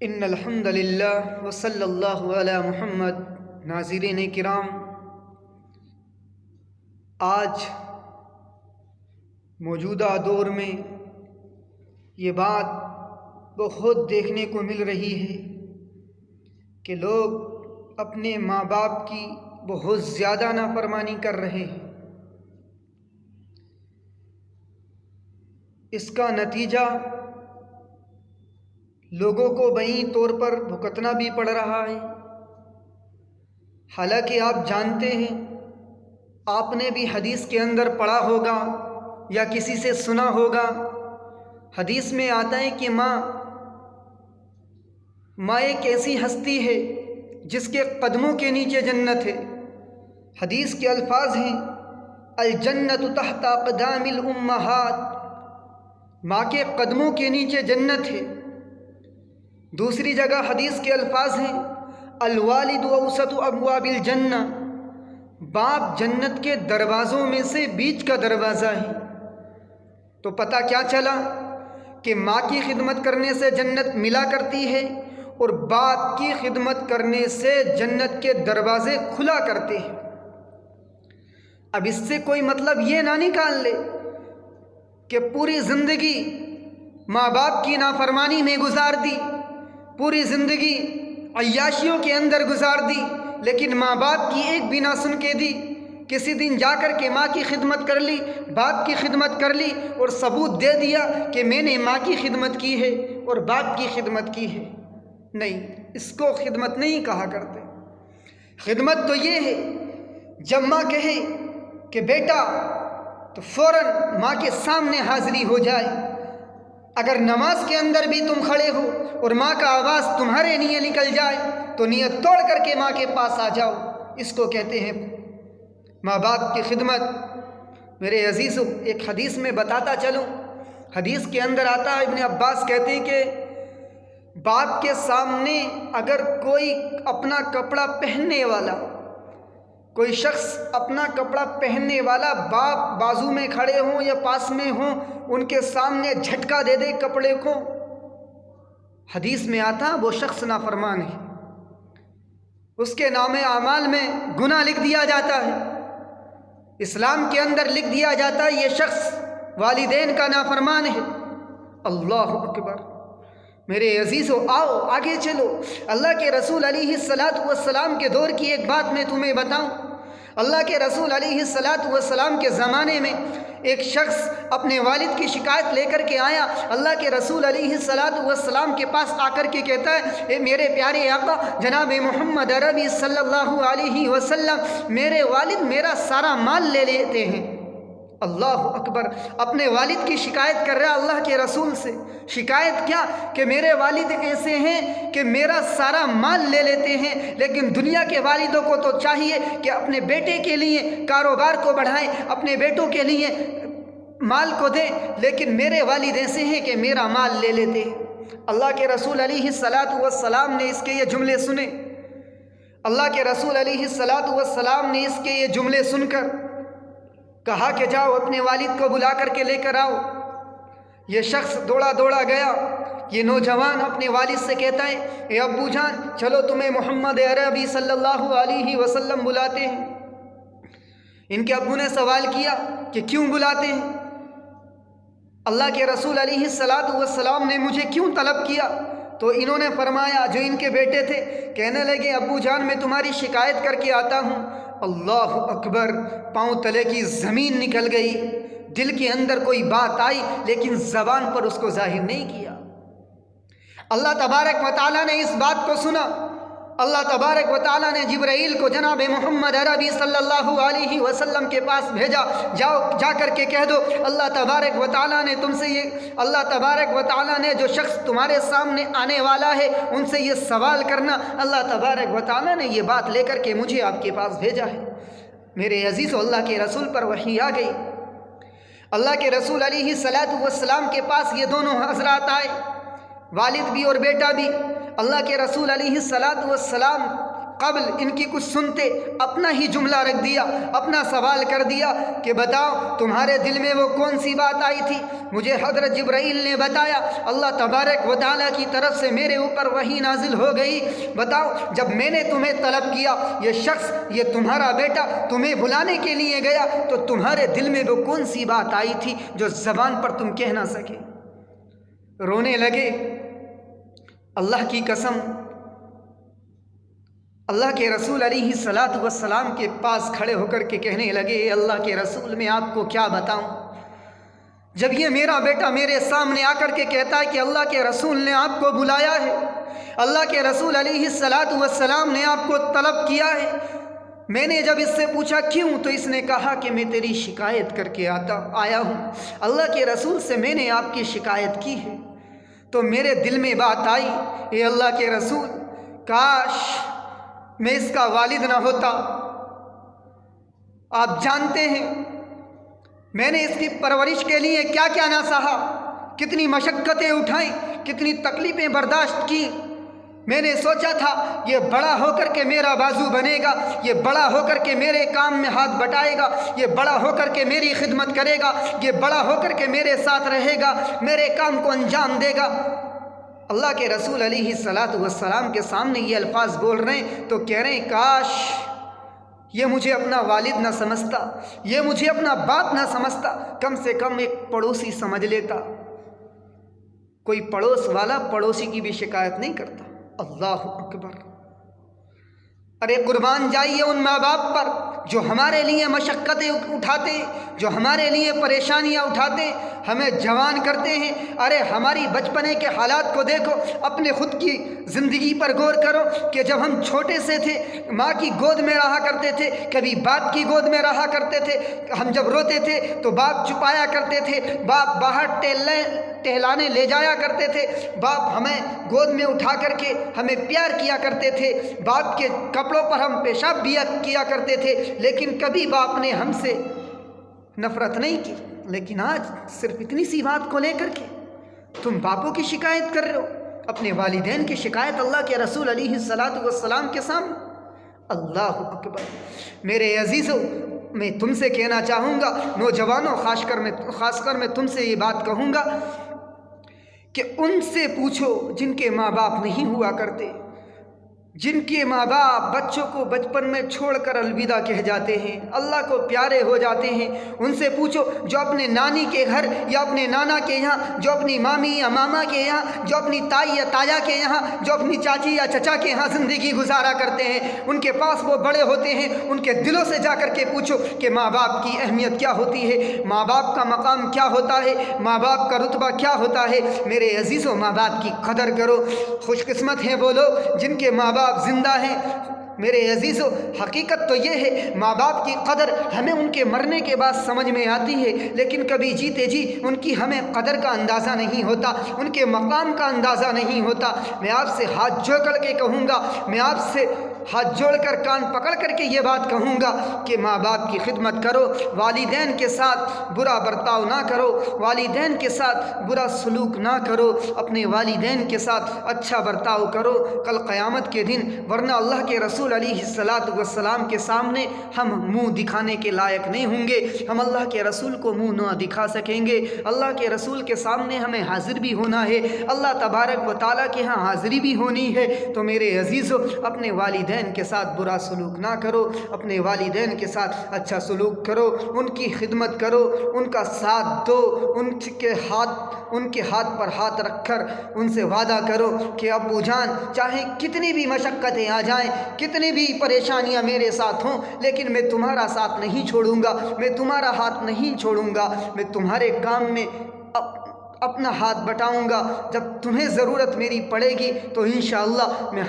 ان الحمد للہ وصلی اللہ علی محمد۔ ناظرین کرام، آج موجودہ دور میں یہ بات بہت دیکھنے کو مل رہی ہے کہ لوگ اپنے ماں باپ کی بہت زیادہ نافرمانی کر رہے ہیں۔ اس کا نتیجہ لوگوں کو بعین طور پر بھگتنا بھی پڑ رہا ہے۔ حالانکہ آپ جانتے ہیں، آپ نے بھی حدیث کے اندر پڑھا ہوگا یا کسی سے سنا ہوگا، حدیث میں آتا ہے کہ ماں ایک ایسی ہستی ہے جس کے قدموں کے نیچے جنت ہے۔ حدیث کے الفاظ ہیں الجنت تحت اقدام الامہات، ماں کے قدموں کے نیچے جنت ہے۔ دوسری جگہ حدیث کے الفاظ ہیں الوالد اوسط ابواب الجنہ، باپ جنت کے دروازوں میں سے بیچ کا دروازہ ہے۔ تو پتہ کیا چلا کہ ماں کی خدمت کرنے سے جنت ملا کرتی ہے اور باپ کی خدمت کرنے سے جنت کے دروازے کھلا کرتے ہیں۔ اب اس سے کوئی مطلب یہ نہ نکال لے کہ پوری زندگی ماں باپ کی نافرمانی میں گزار دی، پوری زندگی عیاشیوں کے اندر گزار دی، لیکن ماں باپ کی ایک بھی نہ سن کے دی۔ کسی دن جا کر کے ماں کی خدمت کر لی، باپ کی خدمت کر لی اور ثبوت دے دیا کہ میں نے ماں کی خدمت کی ہے اور باپ کی خدمت کی ہے۔ نہیں، اس کو خدمت نہیں کہا کرتے۔ خدمت تو یہ ہے جب ماں کہے کہ بیٹا تو فوراً ماں کے سامنے حاضری ہو جائے۔ اگر نماز کے اندر بھی تم کھڑے ہو اور ماں کا آواز تمہارے لیے نکل جائے تو نیت توڑ کر کے ماں کے پاس آ جاؤ۔ اس کو کہتے ہیں ماں باپ کی خدمت۔ میرے عزیزو، ایک حدیث میں بتاتا چلوں، حدیث کے اندر آتا ہے ابن عباس کہتے ہیں کہ باپ کے سامنے اگر کوئی اپنا کپڑا پہننے والا، کوئی شخص اپنا کپڑا پہننے والا باپ بازو میں کھڑے ہوں یا پاس میں ہوں، ان کے سامنے جھٹکا دے دے کپڑے کو، حدیث میں آتا وہ شخص نافرمان ہے، اس کے نام اعمال میں گناہ لکھ دیا جاتا ہے۔ اسلام کے اندر لکھ دیا جاتا ہے یہ شخص والدین کا نافرمان ہے۔ اللہ اکبر۔ میرے عزیزو، آؤ آگے چلو، اللہ کے رسول علیہ السلام کے دور کی ایک بات میں تمہیں بتاؤں۔ اللہ کے رسول علیہ السلام کے زمانے میں ایک شخص اپنے والد کی شکایت لے کر کے آیا۔ اللہ کے رسول علیہ السلام کے پاس آ کر کے کہتا ہے اے میرے پیارے آقا جناب محمد عربی صلی اللہ علیہ وسلم، میرے والد میرا سارا مال لے لیتے ہیں۔ اللہ اکبر، اپنے والد کی شکایت کر رہا اللہ کے رسول سے۔ شکایت کیا؟ کہ میرے والد ایسے ہیں کہ میرا سارا مال لے لیتے ہیں، لیکن دنیا کے والدوں کو تو چاہیے کہ اپنے بیٹے کے لیے کاروبار کو بڑھائیں، اپنے بیٹوں کے لیے مال کو دیں، لیکن میرے والد ایسے ہیں کہ میرا مال لے لیتے ہیں۔ اللہ کے رسول علیہ السلام نے اس کے یہ جملے سنے۔ اللہ کے رسول علیہ السلام نے اس کے یہ جملے سن کر کہا کہ جاؤ اپنے والد کو بلا کر کے لے کر آؤ۔ یہ شخص دوڑا گیا۔ یہ نوجوان اپنے والد سے کہتا ہے اے ابو جان، چلو تمہیں محمد عربی صلی اللہ علیہ وسلم بلاتے ہیں۔ ان کے ابو نے سوال کیا کہ کیوں بلاتے ہیں؟ اللہ کے رسول علیہ السلام نے مجھے کیوں طلب کیا؟ تو انہوں نے فرمایا، جو ان کے بیٹے تھے، کہنے لگے ابو جان میں تمہاری شکایت کر کے آتا ہوں۔ اللہ اکبر، پاؤں تلے کی زمین نکل گئی۔ دل کے اندر کوئی بات آئی لیکن زبان پر اس کو ظاہر نہیں کیا۔ اللہ تبارک و تعالیٰ نے اس بات کو سنا۔ اللہ تبارک و تعالیٰ نے جبرائیل کو جناب محمد عربی صلی اللہ علیہ وسلم کے پاس بھیجا، جا کر کے کہہ دو اللہ تبارک و تعالیٰ نے تم سے اللہ تبارک و تعالیٰ نے جو شخص تمہارے سامنے آنے والا ہے ان سے یہ سوال کرنا۔ اللہ تبارک و تعالیٰ نے یہ بات لے کر کے مجھے آپ کے پاس بھیجا ہے۔ میرے عزیزو، اللہ کے رسول پر وحی آ گئی۔ اللہ کے رسول علیہ السلام کے پاس یہ دونوں حضرات آئے، والد بھی اور بیٹا بھی۔ اللہ کے رسول علیہ السلام قبل ان کی کچھ سنتے اپنا ہی جملہ رکھ دیا، اپنا سوال کر دیا کہ بتاؤ تمہارے دل میں وہ کون سی بات آئی تھی؟ مجھے حضرت جبرائیل نے بتایا اللہ تبارک و تعالیٰ کی طرف سے میرے اوپر وحی نازل ہو گئی۔ بتاؤ جب میں نے تمہیں طلب کیا، یہ شخص، یہ تمہارا بیٹا تمہیں بلانے کے لیے گیا، تو تمہارے دل میں وہ کون سی بات آئی تھی جو زبان پر تم کہہ نہ سکے؟ رونے لگے۔ اللہ کی قسم، اللہ کے رسول علیہ الصلاۃ والسلام کے پاس کھڑے ہو کر کے کہنے لگے اللہ کے رسول میں آپ کو کیا بتاؤں؟ جب یہ میرا بیٹا میرے سامنے آ کر کے کہتا ہے کہ اللہ کے رسول نے آپ کو بلایا ہے، اللہ کے رسول علیہ الصلاۃ والسلام نے آپ کو طلب کیا ہے، میں نے جب اس سے پوچھا کیوں تو اس نے کہا کہ میں تیری شکایت کر کے آیا ہوں، اللہ کے رسول سے میں نے آپ کی شکایت کی ہے۔ تو میرے دل میں بات آئی، اے اللہ کے رسول، کاش میں اس کا والد نہ ہوتا۔ آپ جانتے ہیں میں نے اس کی پرورش کے لیے کیا کیا نہ سہا، کتنی مشقتیں اٹھائیں، کتنی تکلیفیں برداشت کی۔ میں نے سوچا تھا یہ بڑا ہو کر کے میرا بازو بنے گا، یہ بڑا ہو کر کے میرے کام میں ہاتھ بٹائے گا، یہ بڑا ہو کر کے میری خدمت کرے گا، یہ بڑا ہو کر کے میرے ساتھ رہے گا، میرے کام کو انجام دے گا۔ اللہ کے رسول علیہ الصلاۃ والسلام کے سامنے یہ الفاظ بول رہے ہیں تو کہہ رہے ہیں کاش یہ مجھے اپنا والد نہ سمجھتا، یہ مجھے اپنا باپ نہ سمجھتا، کم سے کم ایک پڑوسی سمجھ لیتا۔ کوئی پڑوس والا پڑوسی کی بھی شکایت نہیں کرتا۔ اللہ اکبر۔ ارے قربان جائیے ان ماں باپ پر جو ہمارے لیے مشقتیں اٹھاتے ہیں، جو ہمارے لیے پریشانیاں اٹھاتے ہیں، ہمیں جوان کرتے ہیں۔ ارے ہماری بچپنے کے حالات کو دیکھو، اپنے خود کی زندگی پر غور کرو کہ جب ہم چھوٹے سے تھے ماں کی گود میں رہا کرتے تھے، کبھی باپ کی گود میں رہا کرتے تھے، ہم جب روتے تھے تو باپ چھپایا کرتے تھے، باپ باہر ٹہلانے لے جایا کرتے تھے، باپ ہمیں گود میں اٹھا کر کے ہمیں پیار کیا کرتے تھے، باپ کے کپڑوں پر ہم پیشاب بھی کیا کرتے تھے، لیکن کبھی باپ نے ہم سے نفرت نہیں کی۔ لیکن آج صرف اتنی سی بات کو لے کر کے تم باپوں کی شکایت کر رہے ہو، اپنے والدین کی شکایت اللہ کے رسول علیہ الصلاۃ والسلام کے سامنے۔ اللہ اکبر۔ میرے عزیزو، میں تم سے کہنا چاہوں گا، نوجوانوں خاص کر میں تم سے یہ بات کہوں گا کہ ان سے پوچھو جن کے ماں باپ نہیں ہوا کرتے، جن کے ماں باپ بچوں کو بچپن میں چھوڑ کر الوداع کہہ جاتے ہیں، اللہ کو پیارے ہو جاتے ہیں۔ ان سے پوچھو جو اپنے نانی کے گھر یا اپنے نانا کے یہاں، جو اپنی مامی یا ماما کے یہاں، جو اپنی تائی یا تایا کے یہاں، جو اپنی چاچی یا چچا کے یہاں زندگی گزارا کرتے ہیں، ان کے پاس وہ بڑے ہوتے ہیں، ان کے دلوں سے جا کر کے پوچھو کہ ماں باپ کی اہمیت کیا ہوتی ہے، ماں باپ کا مقام کیا ہوتا ہے، ماں باپ کا رتبہ کیا ہوتا ہے۔ میرے عزیزوں، ماں باپ کی قدر کرو۔ خوش قسمت ہیں وہ لوگ جن کے ماں باپ زندہ ہیں۔ میرے عزیزو، حقیقت تو یہ ہے ماں باپ کی قدر ہمیں ان کے مرنے کے بعد سمجھ میں آتی ہے، لیکن کبھی جیتے جی ان کی ہمیں قدر کا اندازہ نہیں ہوتا، ان کے مقام کا اندازہ نہیں ہوتا۔ میں آپ سے ہاتھ جوڑ کر کے کہوں گا، میں آپ سے ہاتھ جوڑ کر کان پکڑ کر کے یہ بات کہوں گا کہ ماں باپ کی خدمت کرو، والدین کے ساتھ برا برتاؤ نہ کرو، والدین کے ساتھ برا سلوک نہ کرو، اپنے والدین کے ساتھ اچھا برتاؤ کرو کل قیامت کے دن، ورنہ اللہ کے رسول علیہ الصلاۃ والسلام کے سامنے ہم منہ دکھانے کے لائق نہیں ہوں گے، ہم اللہ کے رسول کو منہ نہ دکھا سکیں گے۔ اللہ کے رسول کے سامنے ہمیں حاضر بھی ہونا ہے، اللہ تبارک و تعالیٰ کے ہاں حاضری بھی ہونی ہے۔ تو میرے عزیزو، اپنے والدین کے ساتھ برا سلوک نہ کرو، اپنے والدین کے ساتھ اچھا سلوک کرو، ان کی خدمت کرو، ان کا ساتھ دو، ان کے ہاتھ پر ہاتھ رکھ کر ان سے وعدہ کرو کہ ابو جان چاہے کتنی بھی مشقتیں آ جائیں، کتنی بھی پریشانیاں میرے ساتھ ہوں، لیکن میں تمہارا ساتھ نہیں چھوڑوں گا، میں تمہارا ہاتھ نہیں چھوڑوں گا، میں تمہارے کام میں اپنا ہاتھ بٹاؤں گا، جب تمہیں ضرورت میری پڑے گی تو انشاءاللہ میں